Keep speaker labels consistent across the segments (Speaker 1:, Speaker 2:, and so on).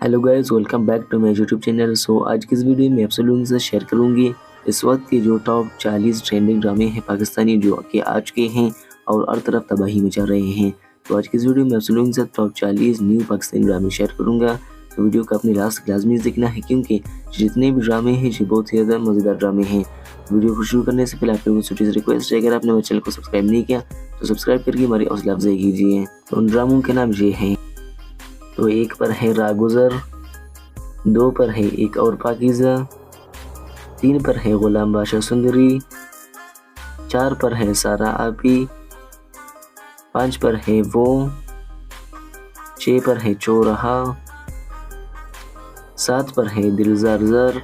Speaker 1: Hello guys, welcome back to my YouTube channel. आज की इस वीडियो में आप सब लोगों से शेयर करूंगी इस वक्त के जो टॉप 40 ट्रेंडिंग ड्रामे हैं पाकिस्तानी जो कि आज के हैं और हर तरफ तबाही मचा रहे हैं। तो आज की इस वीडियो में आप सब लोगों के साथ टॉप 40 न्यू पाकिस्तानी ड्रामे शेयर करूंगा। तो वीडियो को अपनी लास्ट लाजमी देखना है क्योंकि जितने भी ड्रामे हैं ये बहुत ही ज़्यादा मज़ेदार ड्रामे हैं। वीडियो को शुरू करने से पहले आप लोगों से छोटी सी रिक्वेस्ट है, अगर आपने मेरे चैनल को सब्सक्राइब नहीं किया तो सब्सक्राइब करके हमारी हौसला अफजाई कीजिए। तो उन ड्रामों के नाम ये हैं। तो एक पर है रागुज़र, 2 पर है एक और पाकीज़ा, 3 पर है गुलाम बादशाह सुंदरी, 4 पर है सारा आपी, 5 पर है वो, 6 पर है चौराहा, 7 पर है दिलजार ज़र,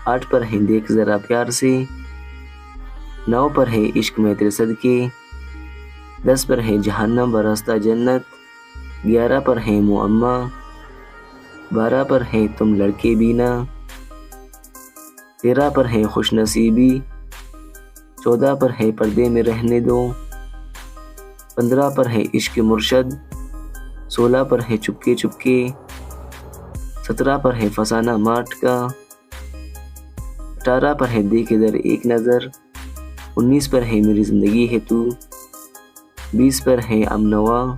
Speaker 1: 8 पर है देख ज़रा प्यार से, 9 पर है इश्क में तेरे सदके, 10 पर है जहन्नम बरास्ता जन्नत, 11 पर है मुअम्मा, 12 पर है तुम लड़के बीना, 13 पर है खुश नसीबी, 14 पर है पर्दे में रहने दो, 15 पर है इश्क मुर्शद, 16 पर है चुपके चुपके, 17 पर है फसाना माट का, 18 पर है देख इधर एक नज़र, 19 पर है मेरी ज़िंदगी है तू, 20 पर है अमनवा,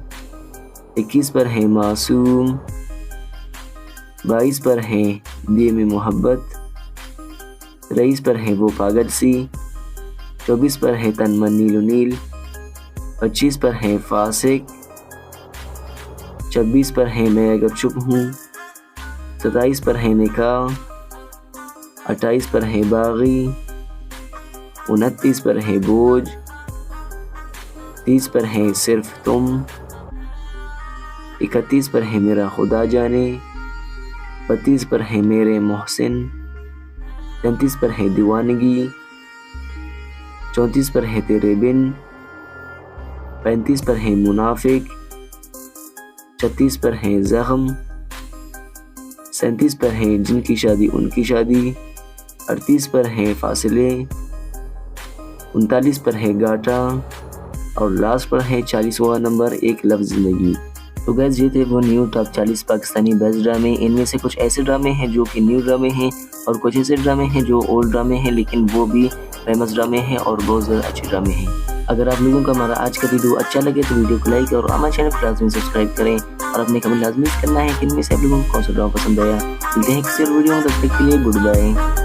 Speaker 1: 21 पर है मासूम, 22 पर है दिए में मोहब्बत, 23 पर है वो पागल सी, 24 पर है तन मन नीलो नील, 25 पर है फासिक, 26 पर है मैं अगर चुप हूँ, 27 पर है निकाह, 28 पर है बागी, 29 पर है बोझ, 30 पर है सिर्फ तुम, 31 पर है मेरा खुदा जाने, 32 पर है मेरे मोहसिन, 33 पर है दीवानगी, 34 पर है तेरे बिन, 35 पर है मुनाफिक, 36 पर है ज़ख्म, 37 पर है जिनकी शादी उनकी शादी, 38 पर है फासिले, 39 पर है गाटा और लास्ट पर है 40वां नंबर एक लफ्ज़ ज़िंदगी। तो गैस ये थे वो न्यू टॉप 40 पाकिस्तानी बेस्ट ड्रामे। इनमें से कुछ ऐसे ड्रामे हैं जो कि न्यू ड्रामे हैं और कुछ ऐसे ड्रामे हैं जो ओल्ड ड्रामे हैं लेकिन वो भी फेमस ड्रामे हैं और बहुत ज़्यादा अच्छे ड्रामे हैं। अगर आप लोगों को हमारा आज का वीडियो अच्छा लगे तो वीडियो को लाइक और हमारे चैनल को लाजमी सब्सक्राइब करें और अपने कमेंट लाजमी करना है कि इनमें से आप लोगों को कौन सा ड्रामा पसंद आया। मिलते हैं किसी और वीडियो में, तब तक के लिए गुड बाय।